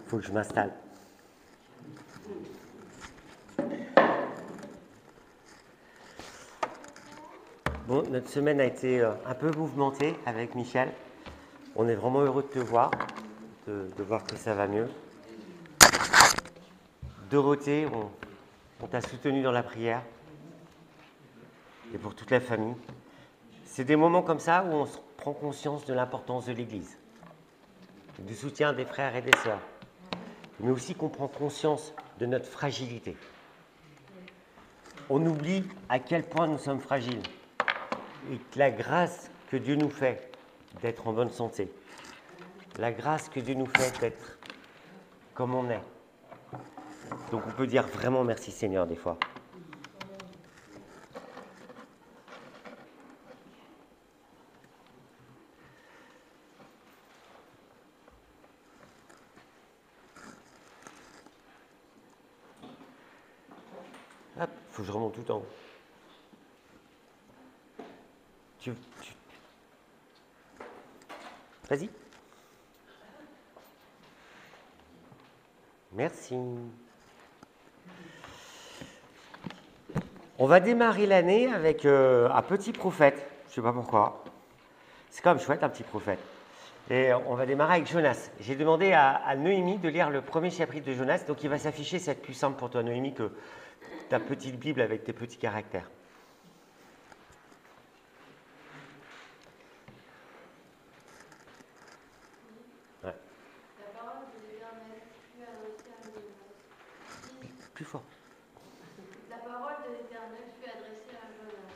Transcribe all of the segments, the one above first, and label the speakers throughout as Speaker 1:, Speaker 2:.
Speaker 1: Faut que je m'installe. Bon, notre semaine a été un peu mouvementée avec Michel. On est vraiment heureux de te voir, de voir que ça va mieux. Dorothée, on t'a soutenu dans la prière. Et pour toute la famille. C'est des moments comme ça où on prend conscience de l'importance de l'Église, du soutien des frères et des sœurs, mais aussi qu'on prend conscience de notre fragilité. On oublie à quel point nous sommes fragiles et que la grâce que Dieu nous fait d'être en bonne santé, la grâce que Dieu nous fait d'être comme on est. Donc on peut dire vraiment merci Seigneur des fois. Hop, faut que je remonte tout en haut. Vas-y. Merci. On va démarrer l'année avec un petit prophète. Je ne sais pas pourquoi. C'est quand même chouette, un petit prophète. Et on va démarrer avec Jonas. J'ai demandé à Noémie de lire le premier chapitre de Jonas. Donc il va s'afficher, c'est plus simple pour toi, Noémie, que ta petite Bible avec tes petits caractères. Ouais.
Speaker 2: La parole de l'Éternel fut adressée à Jonas.
Speaker 1: Plus fort.
Speaker 2: La parole de l'Éternel fut adressée à Jonas,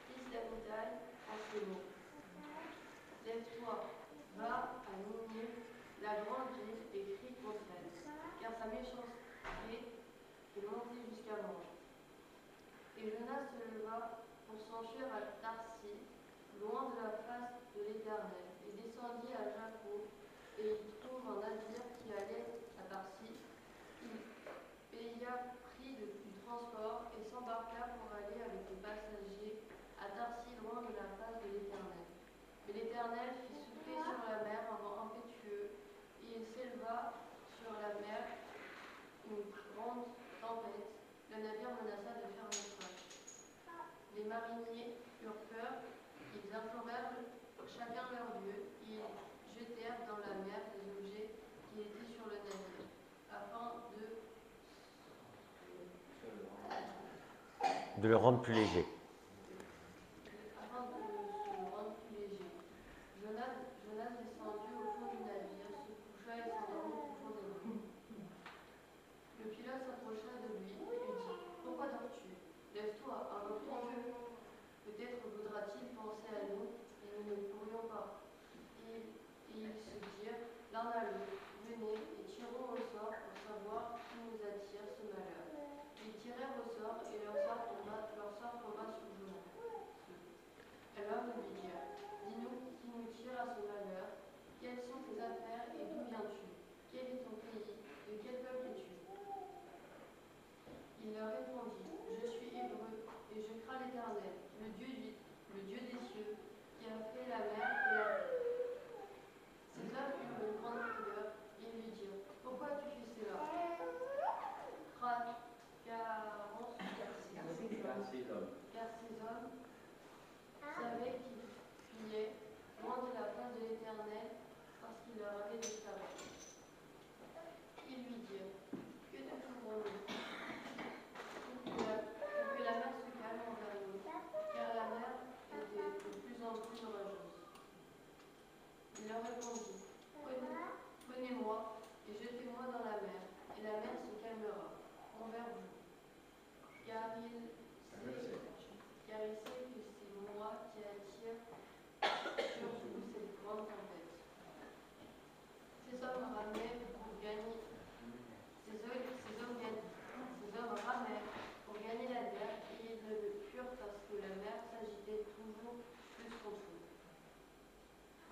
Speaker 2: fils d'Amitai, en ces mots. Lève-toi, va à Ninive, la grande ville, et crie contre elle, car sa méchanceté est montée jusqu'à moi. Et Jonas se leva pour s'enfuir à Tarsis, loin de la face de l'Éternel, et descendit à Jaco, et il trouve un navire qui allait à Tarsis. Il paya prix du transport et s'embarqua pour aller avec les passagers à Tarsis, loin de la face de l'Éternel. Mais l'Éternel fit souffler sur la mer un vent impétueux, et il s'éleva sur la mer une grande tempête. Le navire menaça de faire naufrage. Les mariniers eurent peur, ils implorèrent chacun leur Dieu, et ils jetèrent dans la mer des objets qui étaient sur le navire, afin
Speaker 1: De le rendre plus léger.
Speaker 2: afin de se rendre plus léger. Jonas descendit au fond du navire, se coucha et s'endormit profondément. Le pilote s'approcha de lui et lui dit : Pourquoi dors-tu ? Lève-toi, invoque ton Dieu. Peut-être voudra-t-il penser à nous et nous ne pourrions pas. Et ils se dirent l'un à l'autre : Venez et tirons au sort pour savoir qui nous attire ce malheur. Ils tirèrent au sort et leur sort tomba sur Jonas. Et l'homme lui dit : Dis-nous qui nous tire à ce malheur. Quelles sont tes affaires et d'où viens-tu ? Quel est ton pays ? De quel peuple es-tu ? Il leur répondit : Je suis hébreu et je crains l'Éternel, le Dieu des cieux, qui a fait la mer et la terre. Ces hommes eurent une grande frayeur et lui dirent : Pourquoi as-tu fait cela ? Car ces hommes savaient qu'ils fuyaient loin de la face de l'Éternel parce qu'il leur avait disparu. Ils lui dirent : Que te ferons-nous ? Pour que la mer se calme envers nous, car la mer était de plus en plus orageuse. Il leur répondit : Prenez-moi et jetez-moi dans la mer, et la mer se calmera envers vous. Car il sait que c'est moi qui attire sur vous cette grande tempête. Ces hommes ramèrent pour gagner la mer, et ils ne le purent parce que la mer s'agitait toujours plus contre eux.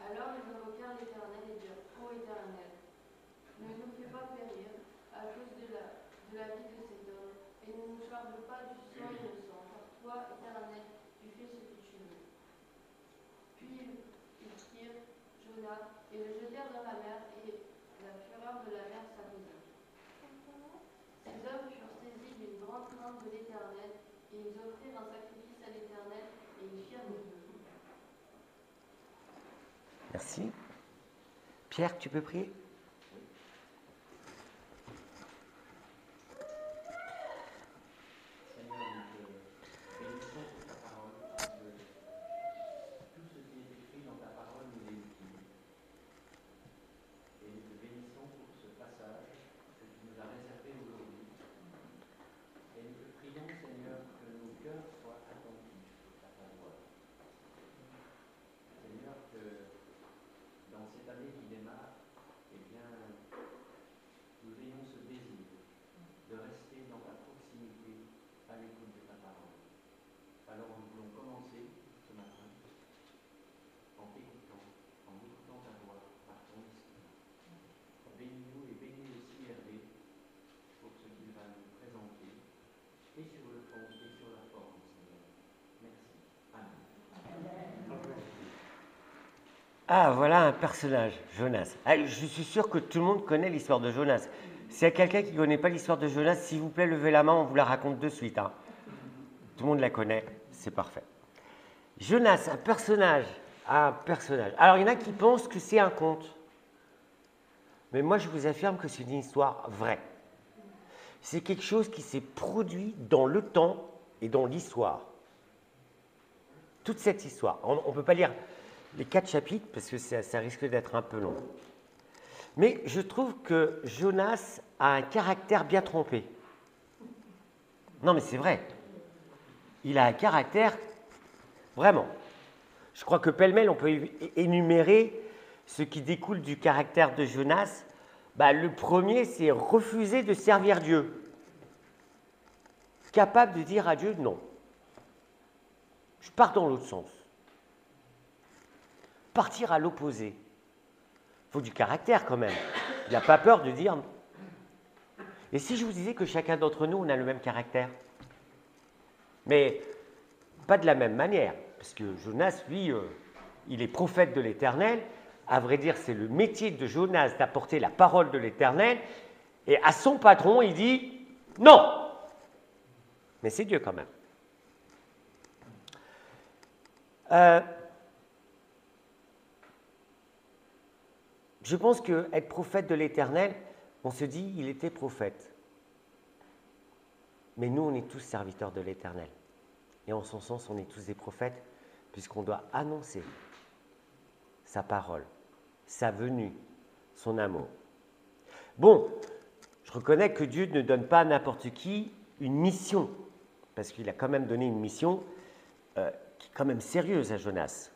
Speaker 2: Alors ils invoquèrent l'Éternel et dirent : Ô Éternel, ne nous fais pas périr à cause de la vie de cet homme, et ne nous charge pas du sang innocent, car toi, Éternel, tu fais ce que tu veux. Puis ils prirent Jonas et le jetèrent dans la mer, et la fureur de la mer s'apaisa. et ils offrirent un sacrifice à l'Éternel et ils firent vœu.
Speaker 1: Merci. Pierre, tu peux prier? Ah, voilà un personnage, Jonas. Ah, je suis sûr que tout le monde connaît l'histoire de Jonas. S'il y a quelqu'un qui ne connaît pas l'histoire de Jonas, s'il vous plaît, levez la main, on vous la raconte de suite. Hein. Tout le monde la connaît, c'est parfait. Jonas, un personnage. Un personnage. Alors, il y en a qui pensent que c'est un conte. Mais moi, je vous affirme que c'est une histoire vraie. C'est quelque chose qui s'est produit dans le temps et dans l'histoire. Toute cette histoire. On ne peut pas lire les 4 chapitres parce que ça risque d'être un peu long. Mais je trouve que Jonas a un caractère bien trompé. Non, mais c'est vrai. Il a un caractère, vraiment. Je crois que pêle-mêle, on peut énumérer ce qui découle du caractère de Jonas. Bah, le premier, c'est refuser de servir Dieu. Capable de dire à Dieu non. Je pars dans l'autre sens. Partir à l'opposé. Il faut du caractère quand même. Il n'a pas peur de dire. Et si je vous disais que chacun d'entre nous, on a le même caractère? Mais pas de la même manière. Parce que Jonas, lui, il est prophète de l'Éternel. À vrai dire, c'est le métier de Jonas d'apporter la parole de l'Éternel. Et à son patron, il dit non. Mais c'est Dieu quand même. Je pense qu'être prophète de l'Éternel, on se dit, il était prophète. Mais nous, on est tous serviteurs de l'Éternel. Et en son sens, on est tous des prophètes, puisqu'on doit annoncer sa parole, sa venue, son amour. Bon, je reconnais que Dieu ne donne pas à n'importe qui une mission, parce qu'il a quand même donné une mission qui est quand même sérieuse à Jonas.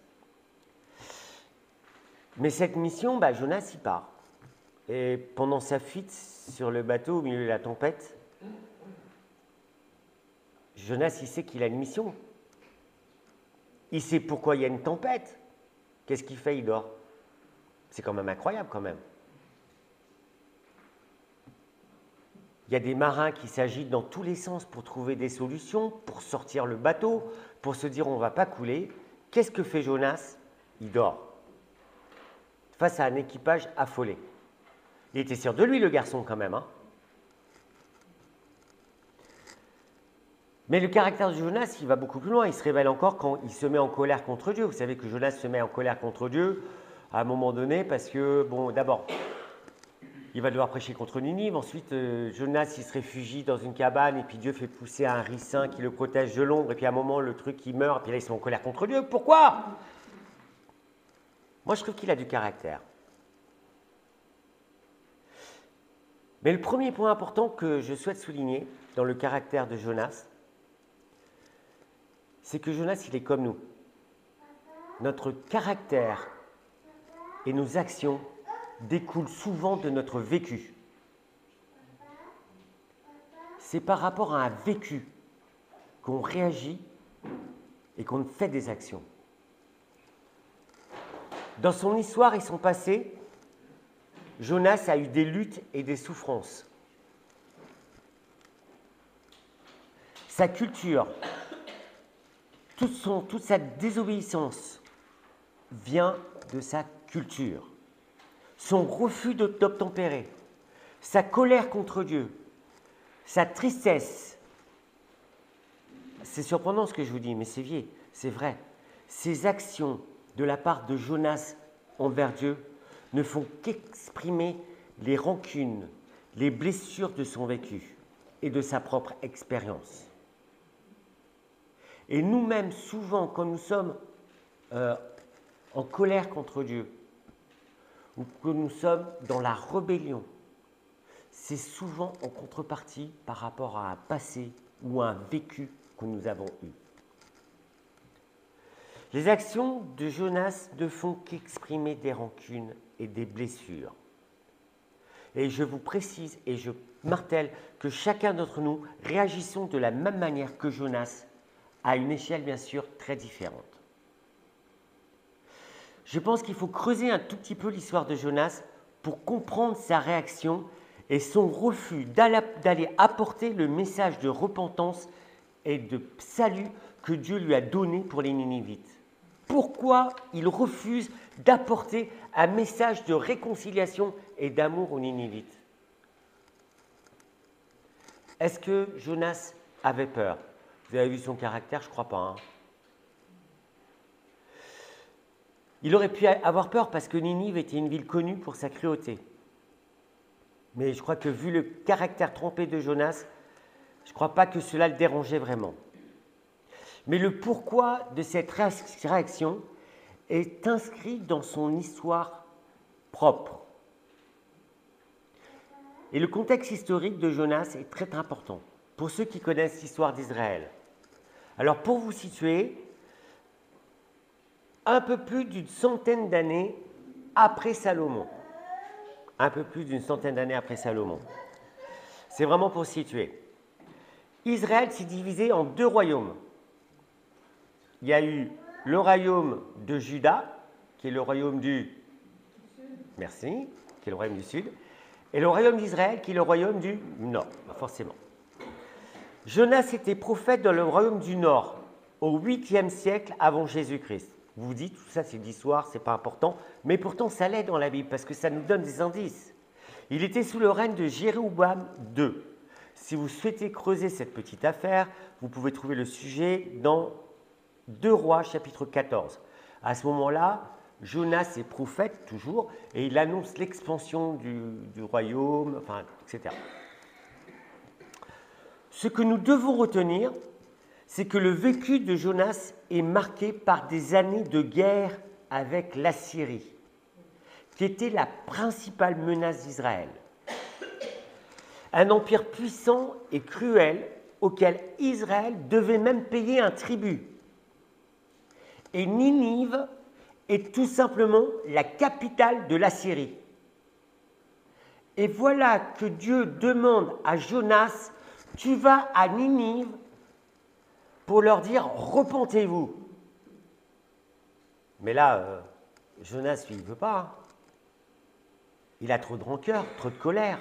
Speaker 1: Mais cette mission, Jonas y part. Et pendant sa fuite sur le bateau au milieu de la tempête, Jonas, il sait qu'il a une mission. Il sait pourquoi il y a une tempête. Qu'est-ce qu'il fait? Il dort. C'est quand même incroyable, quand même. Il y a des marins qui s'agitent dans tous les sens pour trouver des solutions, pour sortir le bateau, pour se dire on ne va pas couler. Qu'est-ce que fait Jonas? Il dort. Face à un équipage affolé. Il était sûr de lui, le garçon, quand même. Hein. Mais le caractère de Jonas, il va beaucoup plus loin. Il se révèle encore quand il se met en colère contre Dieu. Vous savez que Jonas se met en colère contre Dieu à un moment donné parce que, bon, d'abord, il va devoir prêcher contre Ninive. Ensuite, Jonas, il se réfugie dans une cabane et puis Dieu fait pousser un ricin qui le protège de l'ombre. Et puis à un moment, le truc, il meurt. Et puis là, il se met en colère contre Dieu. Pourquoi? Moi, je trouve qu'il a du caractère. Mais le premier point important que je souhaite souligner dans le caractère de Jonas, c'est que Jonas, il est comme nous. Notre caractère et nos actions découlent souvent de notre vécu. C'est par rapport à un vécu qu'on réagit et qu'on fait des actions. Dans son histoire et son passé, Jonas a eu des luttes et des souffrances. Sa culture, toute sa désobéissance vient de sa culture. Son refus d'obtempérer, sa colère contre Dieu, sa tristesse, c'est surprenant ce que je vous dis, mais c'est vrai. Ces actions de la part de Jonas envers Dieu ne font qu'exprimer les rancunes, les blessures de son vécu et de sa propre expérience. Et nous-mêmes, souvent, quand nous sommes en colère contre Dieu, ou que nous sommes dans la rébellion, c'est souvent en contrepartie par rapport à un passé ou à un vécu que nous avons eu. Les actions de Jonas ne font qu'exprimer des rancunes et des blessures. Et je vous précise et je martèle que chacun d'entre nous réagissons de la même manière que Jonas, à une échelle bien sûr très différente. Je pense qu'il faut creuser un tout petit peu l'histoire de Jonas pour comprendre sa réaction et son refus d'aller apporter le message de repentance et de salut que Dieu lui a donné pour les Ninivites. Pourquoi il refuse d'apporter un message de réconciliation et d'amour aux Ninivites? Est-ce que Jonas avait peur? Vous avez vu son caractère? Je ne crois pas. Hein. Il aurait pu avoir peur parce que Ninive était une ville connue pour sa cruauté. Mais je crois que vu le caractère trempé de Jonas, je ne crois pas que cela le dérangeait vraiment. Mais le pourquoi de cette réaction est inscrit dans son histoire propre. Et le contexte historique de Jonas est très important pour ceux qui connaissent l'histoire d'Israël. Alors pour vous situer, un peu plus d'une centaine d'années après Salomon. Un peu plus d'une centaine d'années après Salomon. C'est vraiment pour situer. Israël s'est divisé en deux royaumes. Il y a eu le royaume de Juda, qui est le royaume du... Merci, qui est le royaume du Sud, et le royaume d'Israël, qui est le royaume du Nord, forcément. Jonas était prophète dans le royaume du Nord, au 8e siècle avant Jésus-Christ. Vous vous dites, tout ça c'est de l'histoire, c'est pas important, mais pourtant ça l'est dans la Bible, parce que ça nous donne des indices. Il était sous le règne de Jéroboam II. Si vous souhaitez creuser cette petite affaire, vous pouvez trouver le sujet dans 2 Rois, chapitre 14. À ce moment-là, Jonas est prophète, toujours, et il annonce l'expansion du royaume, enfin, etc. Ce que nous devons retenir, c'est que le vécu de Jonas est marqué par des années de guerre avec l'Assyrie, qui était la principale menace d'Israël. Un empire puissant et cruel auquel Israël devait même payer un tribut. Et Ninive est tout simplement la capitale de l'Assyrie. Et voilà que Dieu demande à Jonas, tu vas à Ninive pour leur dire « repentez-vous ». Mais là, Jonas, lui, il ne veut pas. Il a trop de rancœur, trop de colère.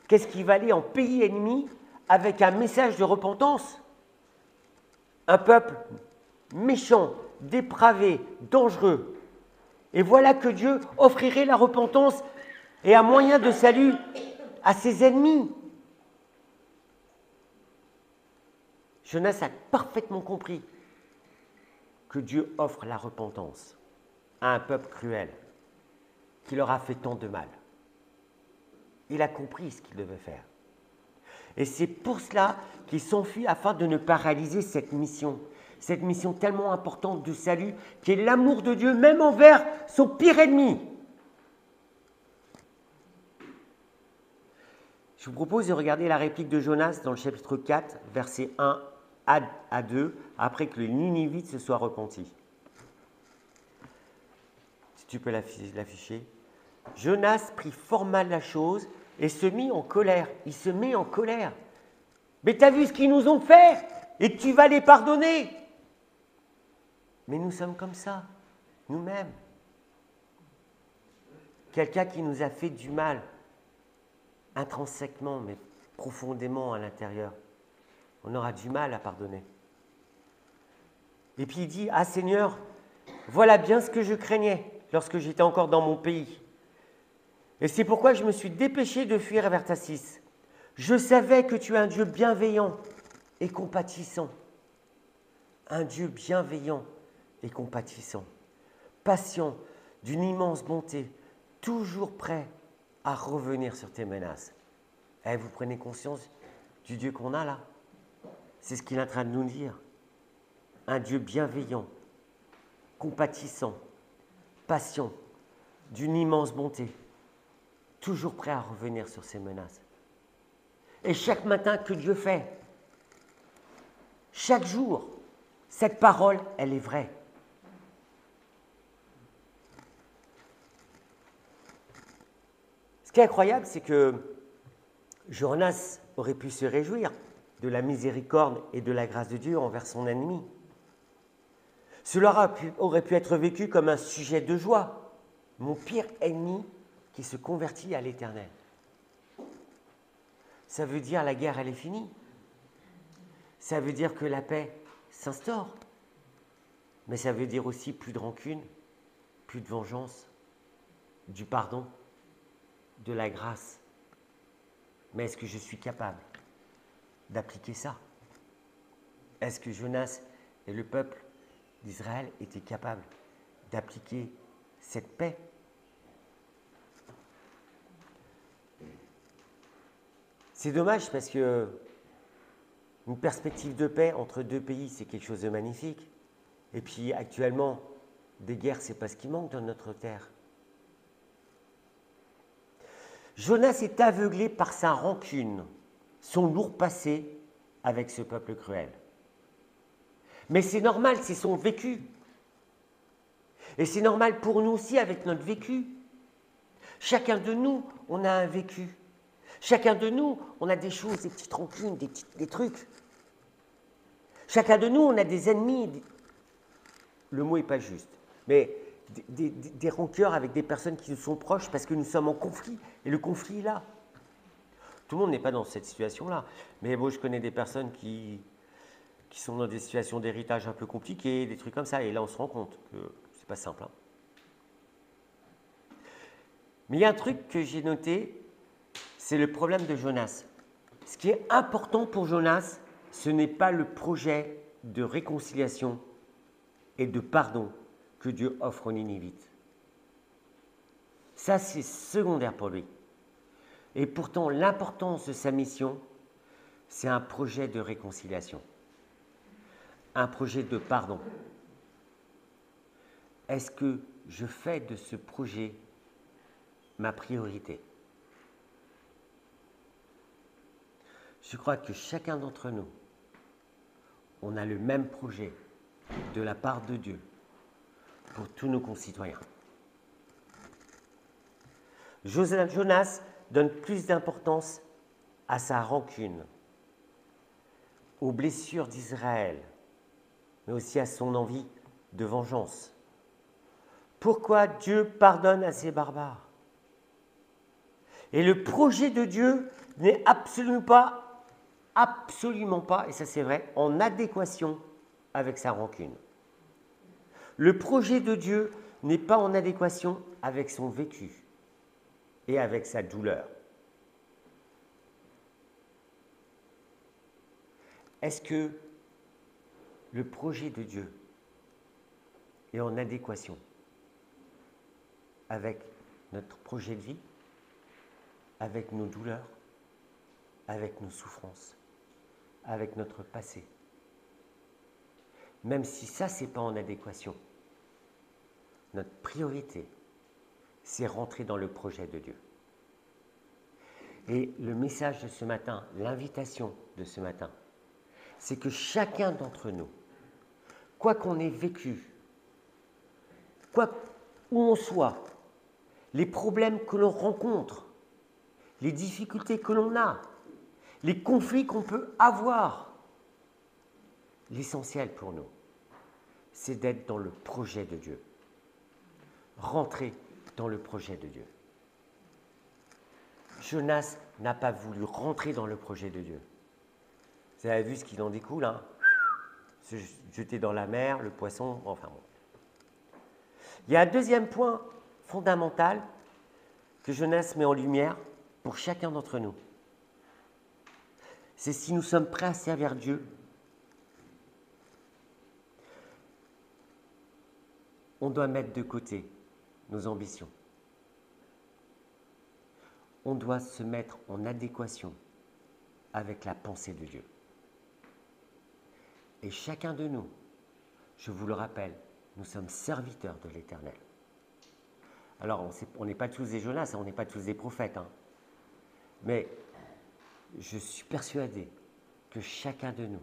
Speaker 1: Qu'est-ce qu'il va aller en pays ennemi avec un message de repentance? Un peuple méchant, dépravé, dangereux. Et voilà que Dieu offrirait la repentance et un moyen de salut à ses ennemis. Jonas a parfaitement compris que Dieu offre la repentance à un peuple cruel qui leur a fait tant de mal. Il a compris ce qu'il devait faire. Et c'est pour cela qu'il s'enfuit afin de ne pas réaliser cette mission tellement importante de salut, qui est l'amour de Dieu, même envers son pire ennemi. Je vous propose de regarder la réplique de Jonas dans le chapitre 4, versets 1 à 2, après que les Ninivites se soient repentis. Si tu peux l'afficher. Jonas prit fort mal la chose et se mit en colère. Il se met en colère. Mais tu as vu ce qu'ils nous ont fait et tu vas les pardonner. Mais nous sommes comme ça, nous-mêmes. Quelqu'un qui nous a fait du mal, intrinsèquement, mais profondément à l'intérieur. On aura du mal à pardonner. Et puis il dit, « Ah Seigneur, voilà bien ce que je craignais lorsque j'étais encore dans mon pays. Et c'est pourquoi je me suis dépêché de fuir vers Tassis. Je savais que tu es un Dieu bienveillant et compatissant. Un Dieu bienveillant et compatissant. Patient, d'une immense bonté, toujours prêt à revenir sur tes menaces. Eh, vous prenez conscience du Dieu qu'on a là? C'est ce qu'il est en train de nous dire. Un Dieu bienveillant, compatissant, patient, d'une immense bonté, toujours prêt à revenir sur ses menaces. Et chaque matin que Dieu fait, chaque jour, cette parole, elle est vraie. Ce qui est incroyable, c'est que Jonas aurait pu se réjouir de la miséricorde et de la grâce de Dieu envers son ennemi. Cela aurait pu être vécu comme un sujet de joie. Mon pire ennemi qui se convertit à l'Éternel. Ça veut dire la guerre, elle est finie. Ça veut dire que la paix s'instaure. Mais ça veut dire aussi plus de rancune, plus de vengeance, du pardon, de la grâce. Mais est-ce que je suis capable d'appliquer ça? Est-ce que Jonas et le peuple d'Israël étaient capables d'appliquer cette paix? C'est dommage parce que une perspective de paix entre deux pays, c'est quelque chose de magnifique. Et puis actuellement, des guerres, c'est pas ce qui manque dans notre terre. Jonas est aveuglé par sa rancune, son lourd passé avec ce peuple cruel. Mais c'est normal, c'est son vécu. Et c'est normal pour nous aussi avec notre vécu. Chacun de nous, on a un vécu. Chacun de nous, on a des choses, des petites rancunes, des trucs. Chacun de nous, on a des ennemis. Le mot n'est pas juste, mais des rancœurs avec des personnes qui nous sont proches parce que nous sommes en conflit. Et le conflit est là. Tout le monde n'est pas dans cette situation-là. Mais bon, je connais des personnes qui sont dans des situations d'héritage un peu compliquées, des trucs comme ça. Et là, on se rend compte que c'est pas simple. Hein. Mais il y a un truc que j'ai noté, c'est le problème de Jonas. Ce qui est important pour Jonas, ce n'est pas le projet de réconciliation et de pardon que Dieu offre aux Ninivites. Ça, c'est secondaire pour lui. Et pourtant, l'importance de sa mission, c'est un projet de réconciliation, un projet de pardon. Est-ce que je fais de ce projet ma priorité? Je crois que chacun d'entre nous, on a le même projet de la part de Dieu pour tous nos concitoyens. Jonas donne plus d'importance à sa rancune, aux blessures d'Israël, mais aussi à son envie de vengeance. Pourquoi Dieu pardonne à ces barbares? Et le projet de Dieu n'est absolument pas, et ça c'est vrai, en adéquation avec sa rancune. Le projet de Dieu n'est pas en adéquation avec son vécu et avec sa douleur. Est-ce que le projet de Dieu est en adéquation avec notre projet de vie, avec nos douleurs, avec nos souffrances, avec notre passé? Même si ça, ce n'est pas en adéquation, notre priorité, c'est rentrer dans le projet de Dieu. Et le message de ce matin, l'invitation de ce matin, c'est que chacun d'entre nous, quoi qu'on ait vécu, quoi où on soit, les problèmes que l'on rencontre, les difficultés que l'on a, les conflits qu'on peut avoir, l'essentiel pour nous, c'est d'être dans le projet de Dieu. Rentrer dans le projet de Dieu. Jonas n'a pas voulu rentrer dans le projet de Dieu. Vous avez vu ce qu'il en découle, hein? Se jeter dans la mer, le poisson, enfin bon. Il y a un deuxième point fondamental que Jonas met en lumière pour chacun d'entre nous. c'est si nous sommes prêts à servir Dieu. On doit mettre de côté nos ambitions. On doit se mettre en adéquation avec la pensée de Dieu. Et chacun de nous, je vous le rappelle, nous sommes serviteurs de l'Éternel. Alors, on n'est pas tous des Jonas, on n'est pas tous des prophètes, hein. Mais je suis persuadé que chacun de nous,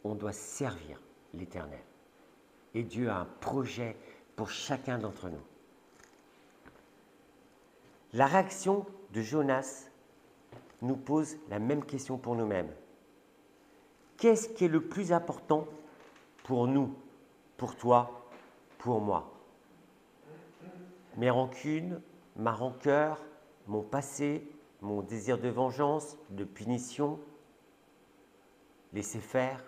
Speaker 1: on doit servir l'Éternel. Et Dieu a un projet pour chacun d'entre nous. La réaction de Jonas nous pose la même question pour nous-mêmes. Qu'est-ce qui est le plus important pour nous, pour toi, pour moi? Mes rancunes, ma rancœur, mon passé, mon désir de vengeance, de punition, laisser faire?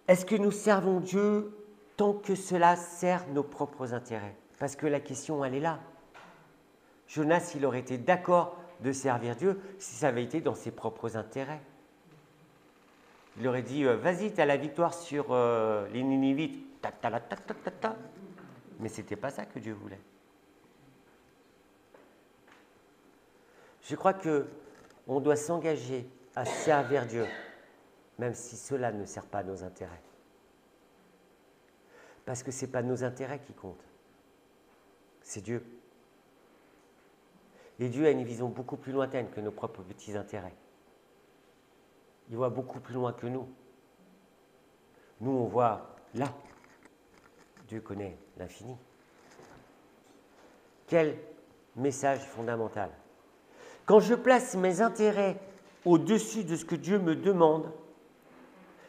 Speaker 1: Est-ce que nous servons Dieu tant que cela sert nos propres intérêts? Parce que la question, elle est là. Jonas, il aurait été d'accord de servir Dieu si ça avait été dans ses propres intérêts. Il aurait dit, vas-y, tu as la victoire sur les Ninivites. Mais ce n'était pas ça que Dieu voulait. Je crois qu'on doit s'engager à servir Dieu, même si cela ne sert pas à nos intérêts. Parce que ce n'est pas nos intérêts qui comptent, c'est Dieu. Et Dieu a une vision beaucoup plus lointaine que nos propres petits intérêts. Il voit beaucoup plus loin que nous. Nous, on voit là. Dieu connaît l'infini. Quel message fondamental. Quand je place mes intérêts au-dessus de ce que Dieu me demande,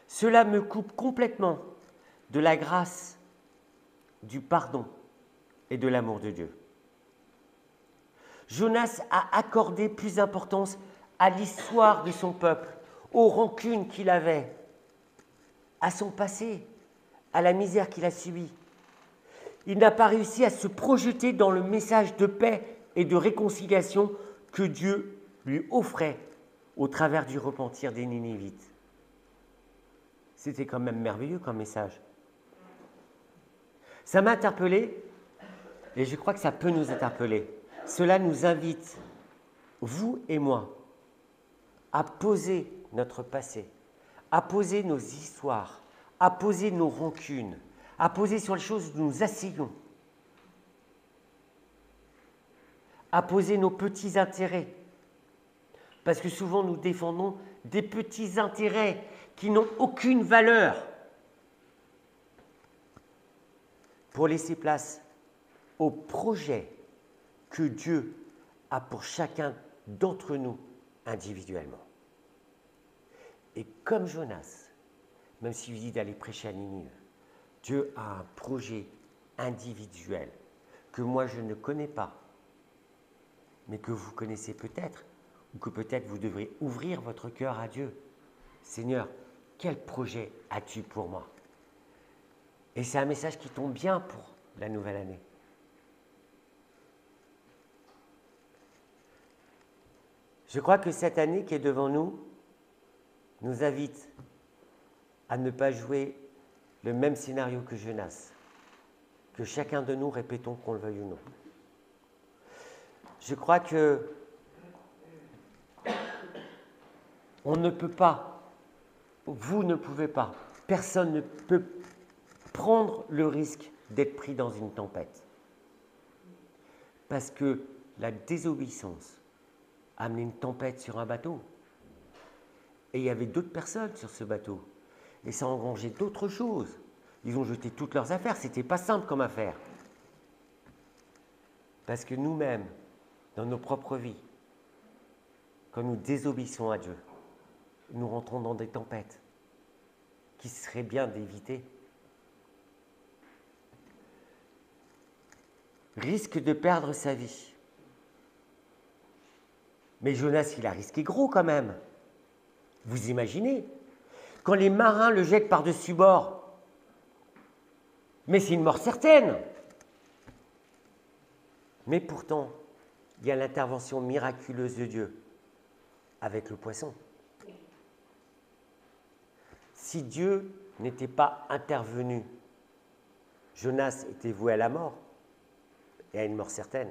Speaker 1: cela me coupe complètement de la grâce, du pardon et de l'amour de Dieu. Jonas a accordé plus d'importance à l'histoire de son peuple, aux rancunes qu'il avait, à son passé, à la misère qu'il a subie. Il n'a pas réussi à se projeter dans le message de paix et de réconciliation que Dieu lui offrait au travers du repentir des Ninivites. C'était quand même merveilleux comme message. Ça m'a interpellé, et je crois que ça peut nous interpeller. Cela nous invite, vous et moi, à poser notre passé, à poser nos histoires, à poser nos rancunes, à poser sur les choses où nous asseyons, à poser nos petits intérêts. Parce que souvent nous défendons des petits intérêts qui n'ont aucune valeur pour laisser place au projet que Dieu a pour chacun d'entre nous individuellement. Et comme Jonas, même s'il dit d'aller prêcher à Ninive, Dieu a un projet individuel que moi je ne connais pas, mais que vous connaissez peut-être, ou que peut-être vous devrez ouvrir votre cœur à Dieu. Seigneur, quel projet as-tu pour moi? Et c'est un message qui tombe bien pour la nouvelle année. Je crois que cette année qui est devant nous nous invite à ne pas jouer le même scénario que Jonas, que chacun de nous répétons qu'on le veuille ou non. Je crois que on ne peut pas, vous ne pouvez pas, personne ne peut prendre le risque d'être pris dans une tempête. Parce que la désobéissance a amené une tempête sur un bateau. Et il y avait d'autres personnes sur ce bateau. Et ça a engrangé d'autres choses. Ils ont jeté toutes leurs affaires. Ce n'était pas simple comme affaire. Parce que nous-mêmes, dans nos propres vies, quand nous désobéissons à Dieu, nous rentrons dans des tempêtes qui seraient bien d'éviter. Risque de perdre sa vie. Mais Jonas, il a risqué gros quand même. Vous imaginez? Quand les marins le jettent par-dessus bord, mais c'est une mort certaine. Mais pourtant, il y a l'intervention miraculeuse de Dieu avec le poisson. Si Dieu n'était pas intervenu, Jonas était voué à la mort, et à une mort certaine.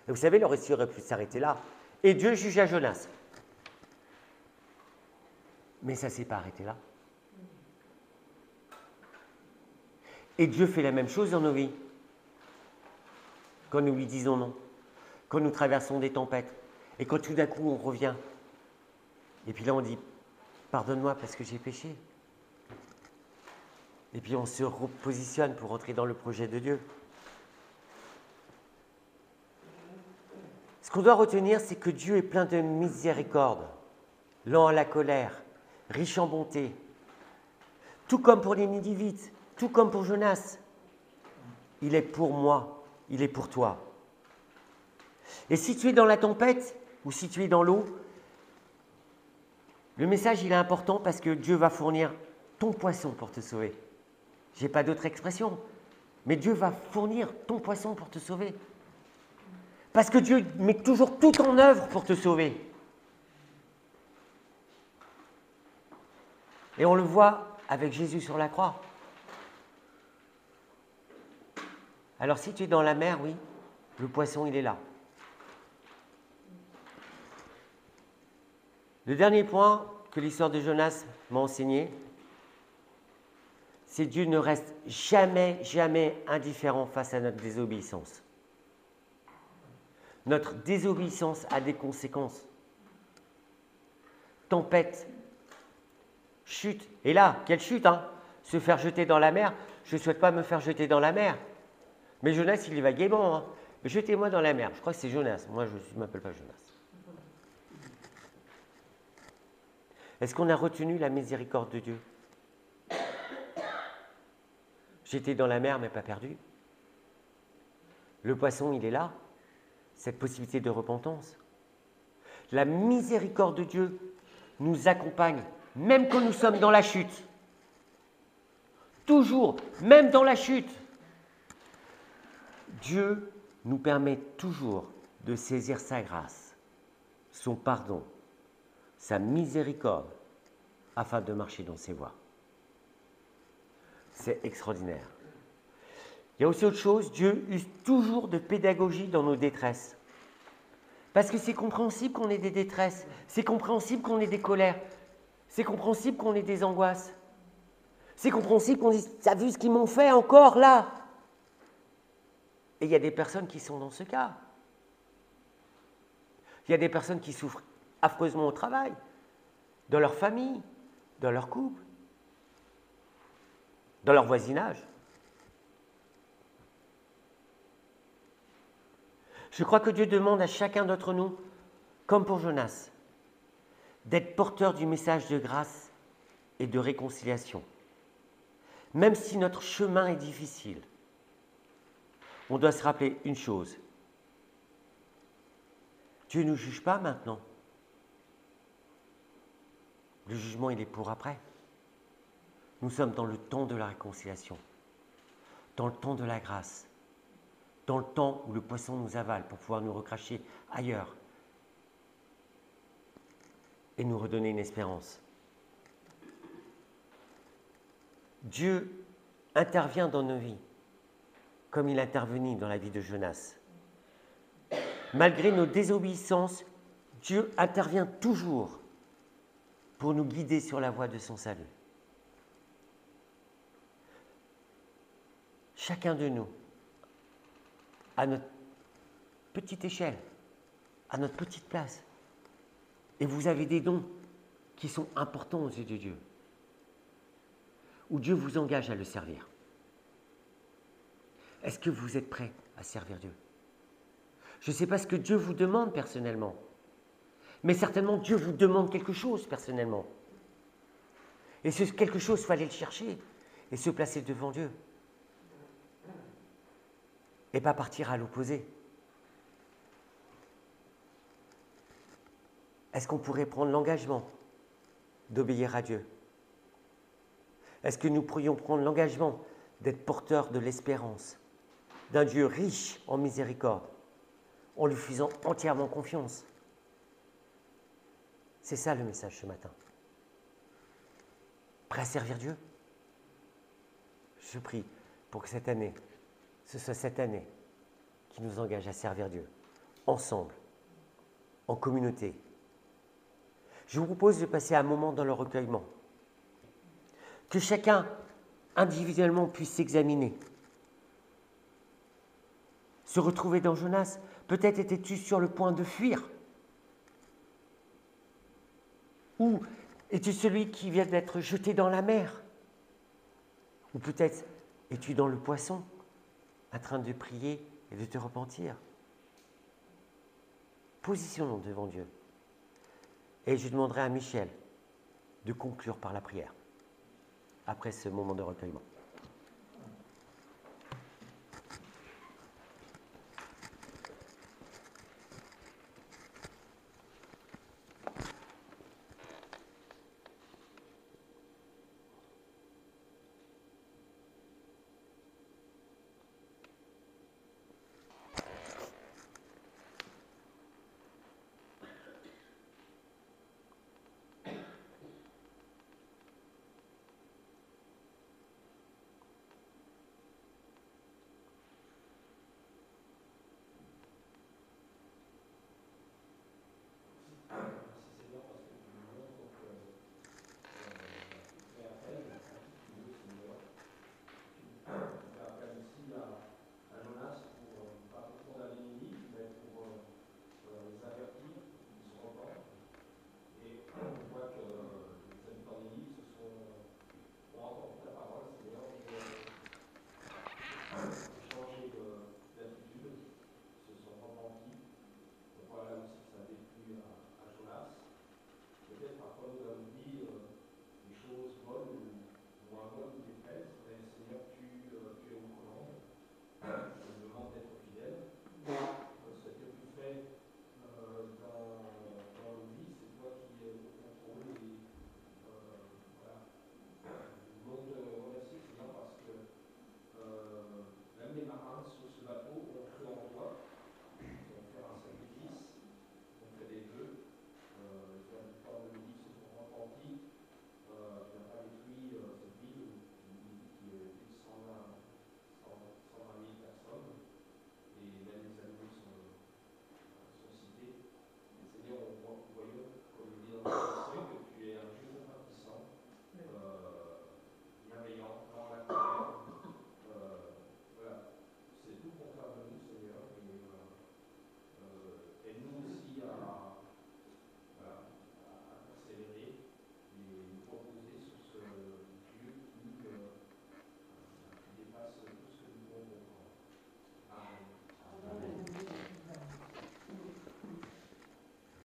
Speaker 1: Et vous savez, le récit aurait pu s'arrêter là. Et Dieu jugea Jonas. Mais ça ne s'est pas arrêté là. Et Dieu fait la même chose dans nos vies. Quand nous lui disons non, quand nous traversons des tempêtes, et quand tout d'un coup on revient, et puis là on dit « Pardonne-moi parce que j'ai péché ». Et puis on se repositionne pour entrer dans le projet de Dieu. Ce qu'on doit retenir, c'est que Dieu est plein de miséricorde, lent à la colère, riche en bonté. Tout comme pour les Nidivites, tout comme pour Jonas. Il est pour moi, il est pour toi. Et si tu es dans la tempête, ou si tu es dans l'eau, le message il est important parce que Dieu va fournir ton poisson pour te sauver. Je n'ai pas d'autre expression, mais Dieu va fournir ton poisson pour te sauver. Parce que Dieu met toujours tout en œuvre pour te sauver. Et on le voit avec Jésus sur la croix. Alors si tu es dans la mer, oui, le poisson il est là. Le dernier point que l'histoire de Jonas m'a enseigné, c'est que Dieu ne reste jamais, jamais indifférent face à notre désobéissance. Notre désobéissance a des conséquences. Tempête, chute. Et là, quelle chute, hein? Se faire jeter dans la mer. Je ne souhaite pas me faire jeter dans la mer. Mais Jonas, il y va gaiement. Hein. Jetez-moi dans la mer. Je crois que c'est Jonas. Moi, je ne m'appelle pas Jonas. Est-ce qu'on a retenu la miséricorde de Dieu? J'étais dans la mer, mais pas perdu. Le poisson, il est là. Cette possibilité de repentance. La miséricorde de Dieu nous accompagne, même quand nous sommes dans la chute. Toujours, même dans la chute. Dieu nous permet toujours de saisir sa grâce, son pardon, sa miséricorde, afin de marcher dans ses voies. C'est extraordinaire. Il y a aussi autre chose, Dieu use toujours de pédagogie dans nos détresses. Parce que c'est compréhensible qu'on ait des détresses, c'est compréhensible qu'on ait des colères, c'est compréhensible qu'on ait des angoisses, c'est compréhensible qu'on dise « T'as vu ce qu'ils m'ont fait encore là ?» Et il y a des personnes qui sont dans ce cas. Il y a des personnes qui souffrent affreusement au travail, dans leur famille, dans leur couple, dans leur voisinage. Je crois que Dieu demande à chacun d'entre nous, comme pour Jonas, d'être porteur du message de grâce et de réconciliation. Même si notre chemin est difficile, on doit se rappeler une chose. Dieu ne nous juge pas maintenant. Le jugement, il est pour après. Nous sommes dans le temps de la réconciliation, dans le temps de la grâce, dans le temps où le poisson nous avale pour pouvoir nous recracher ailleurs et nous redonner une espérance. Dieu intervient dans nos vies comme il intervenit dans la vie de Jonas. Malgré nos désobéissances, Dieu intervient toujours pour nous guider sur la voie de son salut. Chacun de nous, à notre petite échelle, à notre petite place. Et vous avez des dons qui sont importants aux yeux de Dieu, où Dieu vous engage à le servir. Est-ce que vous êtes prêt à servir Dieu? Je ne sais pas ce que Dieu vous demande personnellement, mais certainement Dieu vous demande quelque chose personnellement. Et ce quelque chose, il fallait le chercher et se placer devant Dieu. Et pas partir à l'opposé. Est-ce qu'on pourrait prendre l'engagement d'obéir à Dieu? Est-ce que nous pourrions prendre l'engagement d'être porteurs de l'espérance d'un Dieu riche en miséricorde, en lui faisant entièrement confiance? C'est ça le message ce matin. Prêt à servir Dieu? Je prie pour que cette année, ce soit cette année qui nous engage à servir Dieu, ensemble, en communauté. Je vous propose de passer un moment dans le recueillement. Que chacun, individuellement, puisse s'examiner. Se retrouver dans Jonas, peut-être étais-tu sur le point de fuir. Ou es-tu celui qui vient d'être jeté dans la mer? Ou peut-être es-tu dans le poisson, en train de prier et de te repentir? Positionnons devant Dieu. Et je demanderai à Michel de conclure par la prière, après ce moment de recueillement.